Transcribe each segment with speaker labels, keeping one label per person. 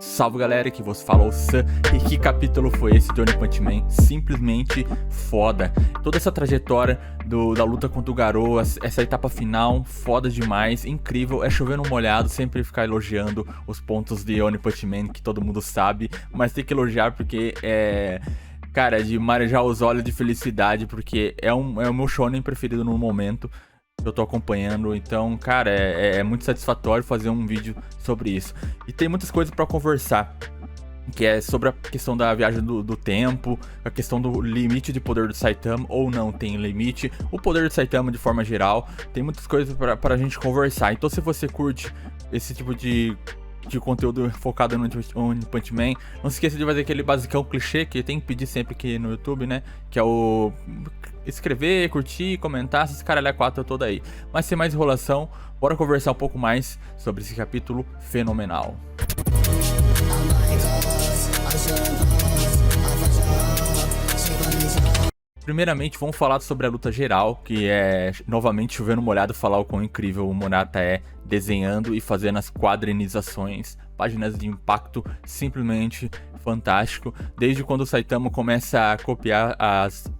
Speaker 1: Salve galera, que vos fala o Sam. E que capítulo foi esse de One Punch Man? Simplesmente foda. Toda essa trajetória da luta contra o Garou, essa etapa final, foda demais, incrível. É chover no molhado, sempre ficar elogiando os pontos de One Punch Man, que todo mundo sabe. Mas tem que elogiar porque cara, de marejar os olhos de felicidade, porque é o meu shonen preferido no momento. Eu tô acompanhando, então, cara, é muito satisfatório fazer um vídeo sobre isso. E tem muitas coisas pra conversar, que é sobre a questão da viagem do tempo, a questão do limite de poder do Saitama, ou não tem limite, o poder do Saitama de forma geral, tem muitas coisas pra gente conversar. Então se você curte esse tipo de conteúdo focado no One Punch Man, não se esqueça de fazer aquele basicão clichê que tem que pedir sempre aqui no YouTube, né? Que é o escrever, curtir, comentar, esses caralho a quatro toda aí. Mas sem mais enrolação, bora conversar um pouco mais sobre esse capítulo fenomenal. Primeiramente, vamos falar sobre a luta geral, que é novamente chovendo molhado, falar o quão incrível o Murata é desenhando e fazendo as quadrinizações, páginas de impacto simplesmente fantástico. Desde quando o Saitama começa a copiar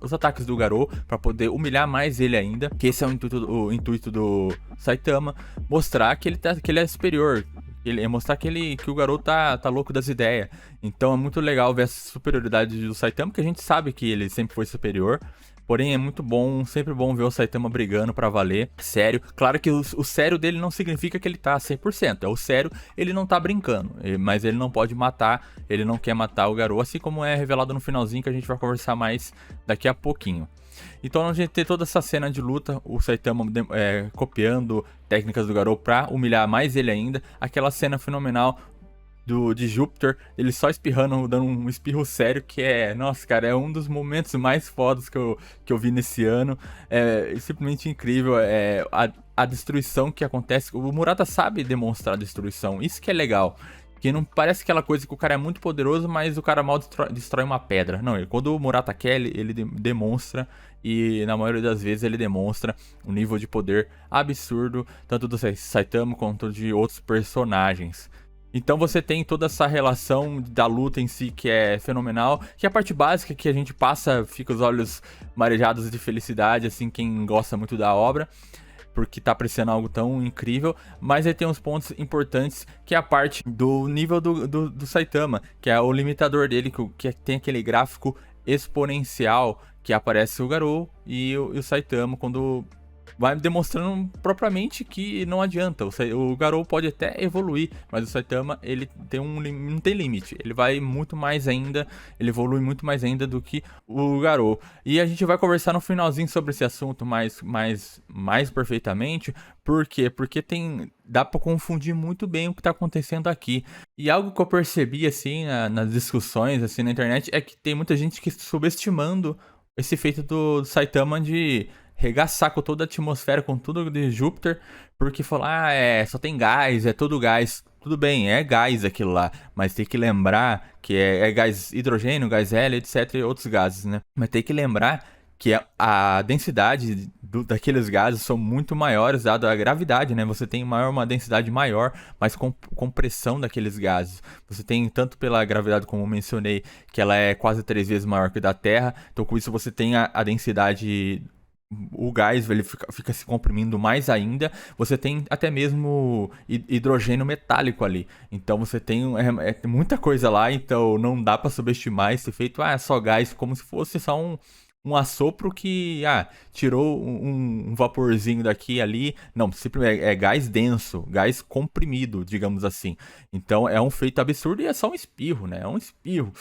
Speaker 1: os ataques do Garou para poder humilhar mais ele ainda, que esse é o intuito do Saitama, mostrar que ele é superior. É mostrar que o Garou tá louco das ideias. Então é muito legal ver essa superioridade do Saitama, que a gente sabe que ele sempre foi superior. Porém é muito bom, sempre bom ver o Saitama brigando pra valer, sério. Claro que o sério dele não significa que ele tá 100%, é o sério, ele não tá brincando. Mas ele não pode matar, ele não quer matar o Garou, assim como é revelado no finalzinho, que a gente vai conversar mais daqui a pouquinho. Então a gente tem toda essa cena de luta, o Saitama copiando técnicas do Garou pra humilhar mais ele ainda. Aquela cena fenomenal de Júpiter, ele só espirrando, dando um espirro sério, que nossa cara, é um dos momentos mais fodas que eu vi nesse ano. É simplesmente incrível, a destruição que acontece. O Murata sabe demonstrar destruição, isso que é legal. Que não parece aquela coisa que o cara é muito poderoso, mas o cara mal destrói uma pedra. Não, quando o Murata quer, ele demonstra. E na maioria das vezes ele demonstra um nível de poder absurdo, tanto do Saitama quanto de outros personagens. Então você tem toda essa relação da luta em si que é fenomenal, que é a parte básica que a gente passa, fica os olhos marejados de felicidade, assim, quem gosta muito da obra, porque tá apreciando algo tão incrível. Mas aí tem uns pontos importantes, que é a parte do nível do Saitama, que é o limitador dele, que tem aquele gráfico exponencial, que aparece o Garou e o Saitama, quando vai demonstrando propriamente que não adianta. O Garou pode até evoluir, mas o Saitama, ele não tem limite. Ele vai muito mais ainda, ele evolui muito mais ainda do que o Garou. E a gente vai conversar no finalzinho sobre esse assunto mais perfeitamente. Por quê? Porque dá pra confundir muito bem o que tá acontecendo aqui. E algo que eu percebi, assim, nas discussões, assim, na internet, é que tem muita gente que subestimando esse feito do Saitama de regaçar com toda a atmosfera, com tudo de Júpiter, porque falar, só tem gás, é todo gás. Tudo bem, é gás aquilo lá, mas tem que lembrar que é gás hidrogênio, gás hélio, etc, e outros gases, né? Mas tem que lembrar que a densidade daqueles gases são muito maiores, dado a gravidade, né? Você tem uma densidade maior, mas com compressão daqueles gases. Você tem, tanto pela gravidade, como eu mencionei, que ela é quase 3 vezes maior que a da Terra, então com isso você tem a densidade. O gás ele fica se comprimindo mais ainda. Você tem até mesmo hidrogênio metálico ali. Então você tem muita coisa lá. Então não dá para subestimar esse efeito. É só gás, como se fosse só um assopro que tirou um vaporzinho daqui e ali. Não, simplesmente é gás denso, gás comprimido, digamos assim. Então é um feito absurdo e é só um espirro, né? É um espirro.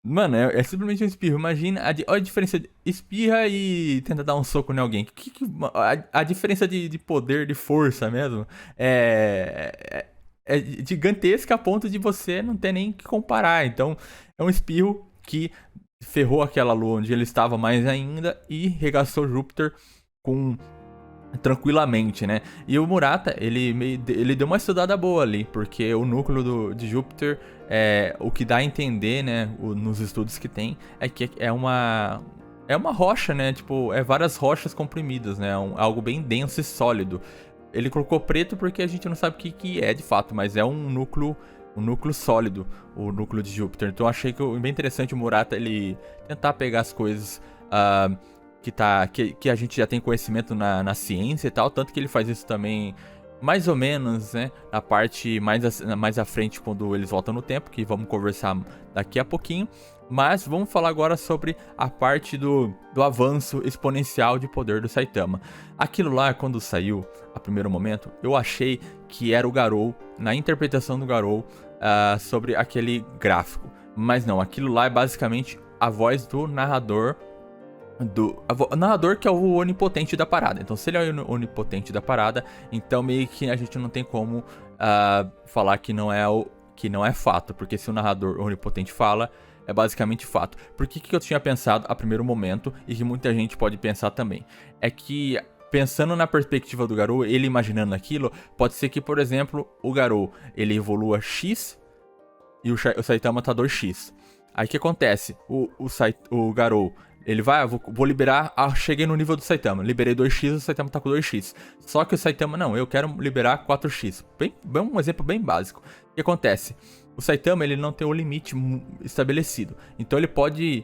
Speaker 1: Mano, é simplesmente um espirro. Imagina a diferença de espirra e tenta dar um soco em alguém. A diferença de poder, de força mesmo, é gigantesca a ponto de você não ter nem que comparar. Então, é um espirro que ferrou aquela lua onde ele estava mais ainda e regaçou Júpiter tranquilamente, né? E o Murata, ele deu uma estudada boa ali, porque o núcleo de Júpiter, o que dá a entender, né, nos estudos que tem, é que é uma rocha, né? Tipo, várias rochas comprimidas, né? Algo bem denso e sólido. Ele colocou preto porque a gente não sabe o que é de fato, mas é um núcleo o núcleo sólido, o núcleo de Júpiter. Então eu achei que bem interessante o Murata ele tentar pegar as coisas que a gente já tem conhecimento na ciência e tal, tanto que ele faz isso também mais ou menos, né, na parte mais à frente quando eles voltam no tempo, que vamos conversar daqui a pouquinho. Mas vamos falar agora sobre a parte do avanço exponencial de poder do Saitama. Aquilo lá, quando saiu, a primeiro momento, eu achei que era o Garou, na interpretação do Garou, sobre aquele gráfico. Mas não, aquilo lá é basicamente a voz do narrador, o narrador que é o onipotente da parada. Então, se ele é o onipotente da parada, então meio que a gente não tem como falar que não é fato, porque se o narrador onipotente fala, é basicamente fato. Por que eu tinha pensado a primeiro momento, e que muita gente pode pensar também? É que, pensando na perspectiva do Garou, ele imaginando aquilo, pode ser que, por exemplo, o Garou, ele evolua X e o Saitama tá 2X. Aí o que acontece? O Garou, ele vai, vou liberar, cheguei no nível do Saitama, liberei 2x, o Saitama tá com 2x. Só que o Saitama, não, eu quero liberar 4x. Bem, um exemplo bem básico. O que acontece? O Saitama, ele não tem o limite estabelecido. Então ele pode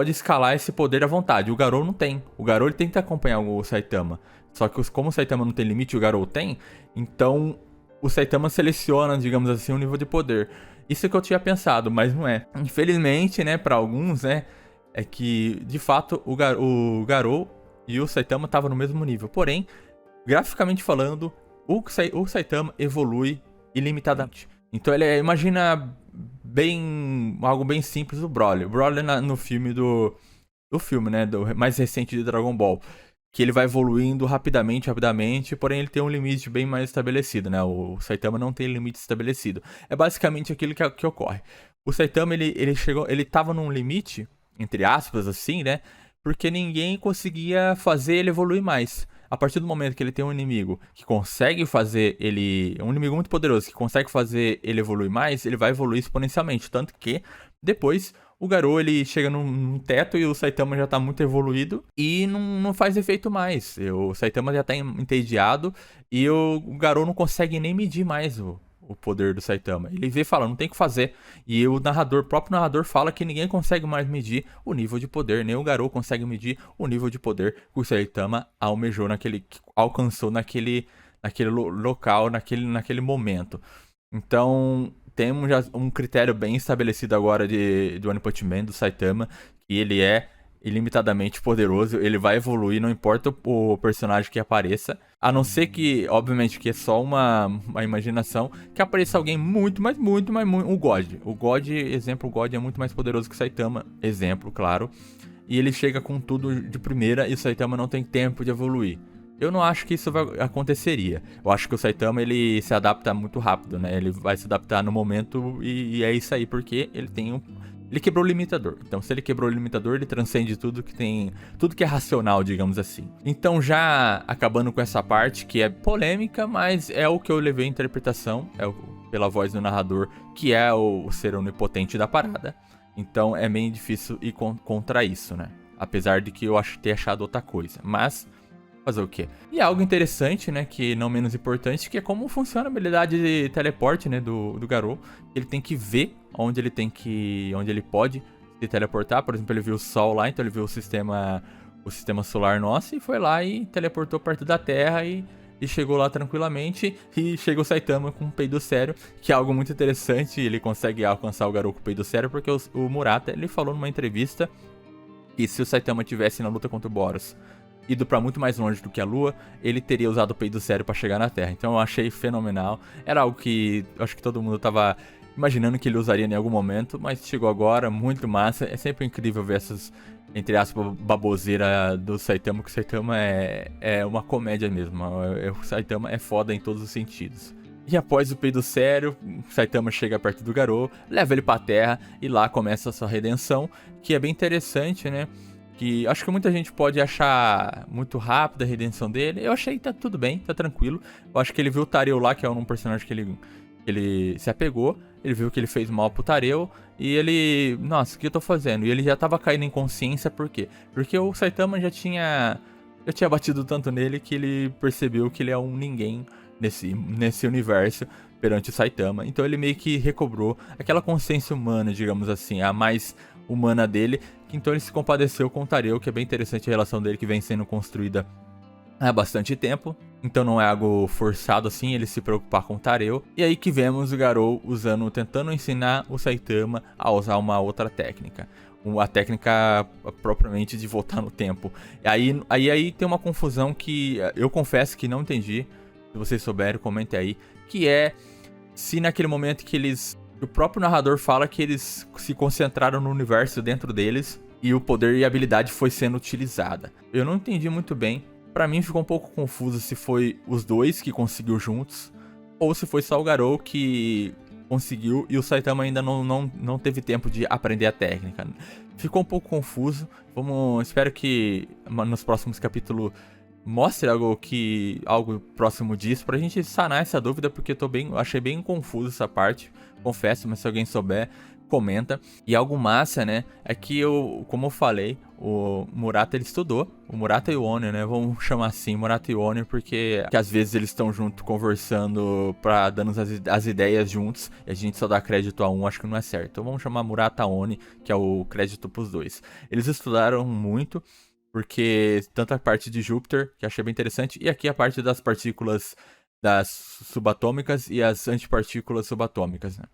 Speaker 1: escalar esse poder à vontade. O Garou não tem. O Garou, ele tem que acompanhar o Saitama. Só que como o Saitama não tem limite e o Garou tem, então o Saitama seleciona, digamos assim, o nível de poder. Isso que eu tinha pensado, mas não é. Infelizmente, né, pra alguns, né, é que, de fato, o Garou e o Saitama estavam no mesmo nível. Porém, graficamente falando, o Saitama evolui ilimitadamente. Então, imagina algo bem simples do Broly. O Broly no filme né, do mais recente de Dragon Ball. Que ele vai evoluindo rapidamente, porém ele tem um limite bem mais estabelecido, né? O Saitama não tem limite estabelecido. É basicamente aquilo que ocorre. O Saitama, ele tava num limite, entre aspas, assim, né? Porque ninguém conseguia fazer ele evoluir mais. A partir do momento que ele tem um inimigo que consegue fazer ele... Um inimigo muito poderoso que consegue fazer ele evoluir mais, ele vai evoluir exponencialmente. Tanto que, depois, o Garou, ele chega num teto e o Saitama já tá muito evoluído e não faz efeito mais. O Saitama já tá entediado e o Garou não consegue nem medir mais o poder do Saitama. Ele vê e fala, não tem o que fazer. E o próprio narrador fala que ninguém consegue mais medir o nível de poder. Nem o Garou consegue medir o nível de poder que o Saitama alcançou naquele local, naquele momento. Então, temos já um critério bem estabelecido agora do One Punch Man, do Saitama, que ele é ilimitadamente poderoso, ele vai evoluir, não importa o personagem que apareça, a não ser que, obviamente, que é só uma imaginação, que apareça alguém muito, o God. O God é muito mais poderoso que o Saitama, exemplo, claro, e ele chega com tudo de primeira e o Saitama não tem tempo de evoluir. Eu não acho que isso aconteceria. Eu acho que o Saitama, ele se adapta muito rápido, né? Ele vai se adaptar no momento e é isso aí, porque ele quebrou o limitador. Então, se ele quebrou o limitador, ele transcende tudo que é racional, digamos assim. Então, já acabando com essa parte, que é polêmica, mas é o que eu levei em interpretação, pela voz do narrador, que é o ser onipotente da parada. Então, é meio difícil ir contra isso, né? Apesar de que eu ter achado outra coisa. Mas fazer o quê? E algo interessante, né, que não menos importante, que é como funciona a habilidade de teleporte, né, do Garou. Ele tem que ver onde ele pode se teleportar. Por exemplo, ele viu o Sol lá, então ele viu o sistema solar nosso e foi lá e teleportou perto da Terra e chegou lá tranquilamente. E chega o Saitama com um peido sério, que é algo muito interessante. Ele consegue alcançar o Garou com o peido sério, porque o Murata, ele falou numa entrevista que se o Saitama tivesse na luta contra o Boros ido pra muito mais longe do que a Lua, ele teria usado o peido sério pra chegar na Terra. Então eu achei fenomenal. Era algo que eu acho que todo mundo tava imaginando que ele usaria em algum momento, mas chegou agora, muito massa. É sempre incrível ver essas, entre aspas, baboseira do Saitama, que o Saitama é uma comédia mesmo. O Saitama é foda em todos os sentidos. E após o peido sério, o Saitama chega perto do Garou, leva ele pra Terra e lá começa a sua redenção, que é bem interessante, né? Que acho que muita gente pode achar muito rápida a redenção dele. Eu achei que tá tudo bem, tá tranquilo. Eu acho que ele viu o Tareu lá, que é um personagem que ele se apegou. Ele viu que ele fez mal pro Tareu. E ele... Nossa, o que eu tô fazendo? E ele já tava caindo em consciência, por quê? Porque o Saitama já tinha batido tanto nele que ele percebeu que ele é um ninguém nesse universo perante o Saitama. Então ele meio que recobrou aquela consciência humana, digamos assim, a mais humana dele, que então ele se compadeceu com o Tareu, que é bem interessante a relação dele que vem sendo construída há bastante tempo. Então não é algo forçado assim, ele se preocupar com o Tareu. E aí que vemos o Garou tentando ensinar o Saitama a usar uma outra técnica. A técnica propriamente de voltar no tempo. Aí tem uma confusão que eu confesso que não entendi. Se vocês souberem, comentem aí. Que é se naquele momento que o próprio narrador fala que eles se concentraram no universo dentro deles e o poder e a habilidade foi sendo utilizada. Eu não entendi muito bem. Pra mim ficou um pouco confuso se foi os dois que conseguiu juntos ou se foi só o Garou que conseguiu e o Saitama ainda não teve tempo de aprender a técnica. Ficou um pouco confuso. Espero que nos próximos capítulos mostre algo próximo disso pra gente sanar essa dúvida, porque achei bem confuso essa parte, confesso, mas se alguém souber, comenta. E algo massa, né, é que como eu falei, o Murata ele estudou, o Murata e o Oni, né, vamos chamar assim, Murata e o Oni, porque que às vezes eles estão junto conversando, dando as ideias juntos, e a gente só dá crédito a um, acho que não é certo. Então vamos chamar Murata Oni, que é o crédito pros dois. Eles estudaram muito, porque tanto a parte de Júpiter, que achei bem interessante, e aqui a parte das partículas das subatômicas e as antipartículas subatômicas, né?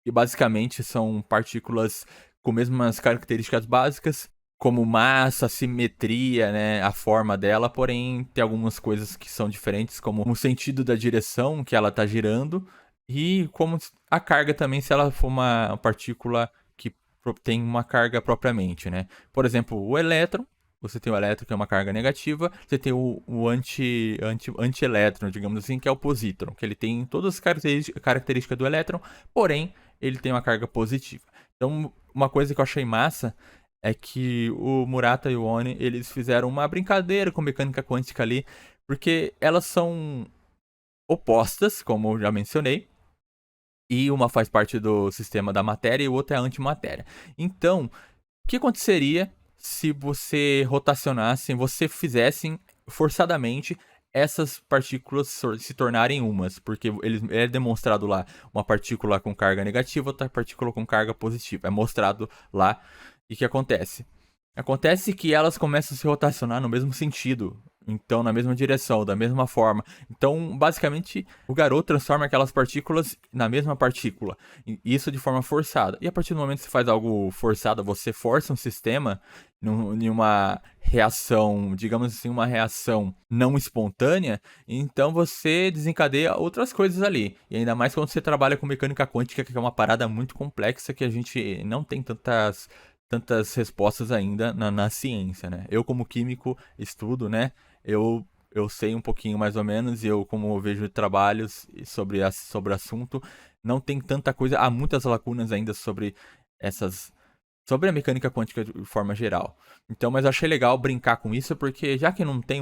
Speaker 1: E basicamente são partículas com mesmas características básicas, como massa, simetria, né, a forma dela, porém tem algumas coisas que são diferentes, como o sentido da direção que ela está girando e como a carga também, se ela for uma partícula que tem uma carga propriamente, né? Por exemplo, o elétron. Você tem o elétron, que é uma carga negativa. Você tem o anti-elétron, digamos assim, que é o positron. Que ele tem todas as características do elétron, porém, ele tem uma carga positiva. Então, uma coisa que eu achei massa é que o Murata e o Oni, eles fizeram uma brincadeira com mecânica quântica ali, porque elas são opostas, como eu já mencionei, e uma faz parte do sistema da matéria e o outro é a antimatéria. Então, o que aconteceria se você você fizessem forçadamente essas partículas se tornarem umas? Porque é demonstrado lá uma partícula com carga negativa, outra partícula com carga positiva. É mostrado lá. E o que acontece? Acontece que elas começam a se rotacionar no mesmo sentido. Então, na mesma direção, da mesma forma. Então, basicamente, o Garou transforma aquelas partículas na mesma partícula. E isso de forma forçada. E a partir do momento que você faz algo forçado, você força um sistema em uma reação, digamos assim, uma reação não espontânea, então você desencadeia outras coisas ali. E ainda mais quando você trabalha com mecânica quântica, que é uma parada muito complexa que a gente não tem tantas respostas ainda na ciência, né? Eu, como químico, estudo, né? Eu sei um pouquinho mais ou menos, e eu, como vejo trabalhos sobre o assunto, não tem tanta coisa, há muitas lacunas ainda sobre a mecânica quântica de forma geral. Então, mas eu achei legal brincar com isso, porque já que não tem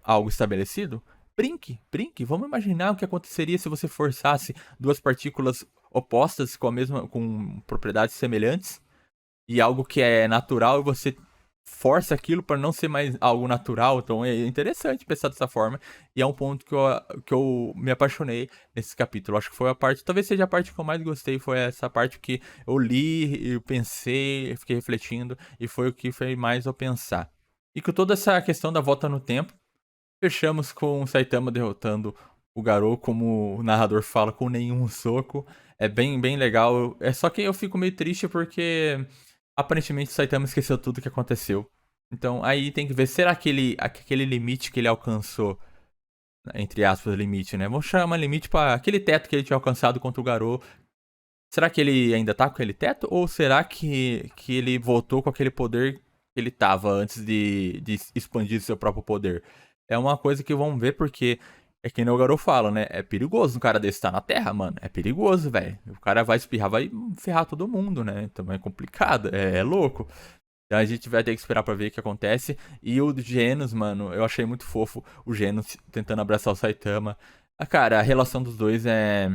Speaker 1: algo estabelecido, brinque. Vamos imaginar o que aconteceria se você forçasse duas partículas opostas com propriedades semelhantes, e algo que é natural e você força aquilo para não ser mais algo natural. Então é interessante pensar dessa forma. E é um ponto que eu me apaixonei nesse capítulo. Acho que foi talvez seja a parte que eu mais gostei. Foi essa parte que eu li, eu pensei, fiquei refletindo. E foi o que fez mais eu pensar. E com toda essa questão da volta no tempo, fechamos com o Saitama derrotando o Garou, como o narrador fala, com nenhum soco. É bem legal. É só que eu fico meio triste porque aparentemente o Saitama esqueceu tudo que aconteceu. Então aí tem que ver, será que aquele limite que ele alcançou, entre aspas, limite, né? Vamos chamar limite para aquele teto que ele tinha alcançado contra o Garou. Será que ele ainda tá com aquele teto? Ou será que ele voltou com aquele poder que ele tava antes de expandir seu próprio poder? É uma coisa que vamos ver, porque é que nem o Garou fala, né? É perigoso um cara desse estar na Terra, mano. É perigoso, velho. O cara vai espirrar, vai ferrar todo mundo, né? Então é complicado, é louco. Então a gente vai ter que esperar pra ver o que acontece. E o Genos, mano, eu achei muito fofo o Genos tentando abraçar o Saitama. Cara, a relação dos dois é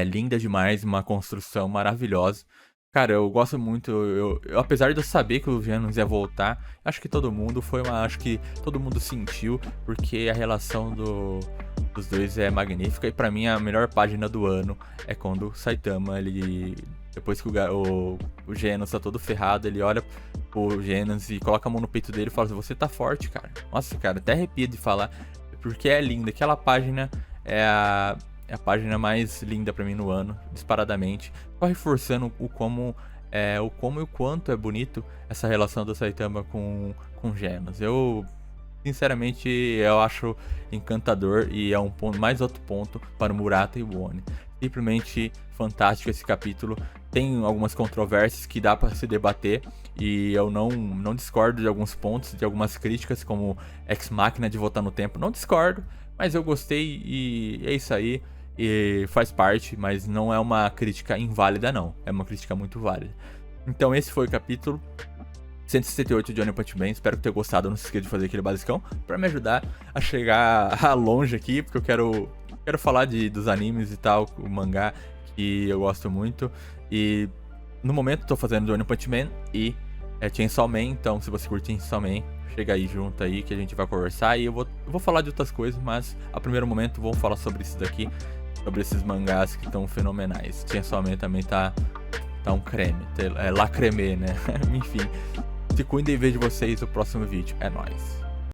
Speaker 1: linda demais, uma construção maravilhosa. Cara, eu gosto muito, apesar de eu saber que o Genos ia voltar, acho que todo mundo acho que todo mundo sentiu, porque a relação dos dois é magnífica, e pra mim a melhor página do ano é quando o Saitama, ele, depois que o Genos tá todo ferrado, ele olha pro Genos e coloca a mão no peito dele e fala assim, você tá forte, cara. Nossa, cara, até arrepia de falar, porque é linda, aquela página é a página mais linda pra mim no ano, disparadamente. Só reforçando o como e o quanto é bonito essa relação do Saitama com Genos. Eu, sinceramente, eu acho encantador e é um ponto, mais outro ponto para o Murata e o Oni. Simplesmente fantástico esse capítulo. Tem algumas controvérsias que dá para se debater e eu não discordo de alguns pontos, de algumas críticas, como Ex Machina de voltar no tempo. Não discordo, mas eu gostei e é isso aí. E faz parte, mas não é uma crítica inválida, não. É uma crítica muito válida. Então esse foi o capítulo 168 de One Punch Man. Espero que tenha gostado. Não se esqueça de fazer aquele basicão pra me ajudar a chegar longe aqui, porque eu quero falar dos animes e tal, o mangá que eu gosto muito. E no momento eu tô fazendo One Punch Man e Chainsaw Man. Então se você curte Chainsaw Man, chega aí junto aí que a gente vai conversar. E eu vou falar de outras coisas, mas a primeiro momento vamos falar sobre isso daqui, sobre esses mangás que estão fenomenais. Chainsaw Man também tá um creme, lacreme, né? Enfim, se cuidem e vejo vocês no próximo vídeo. É nóis.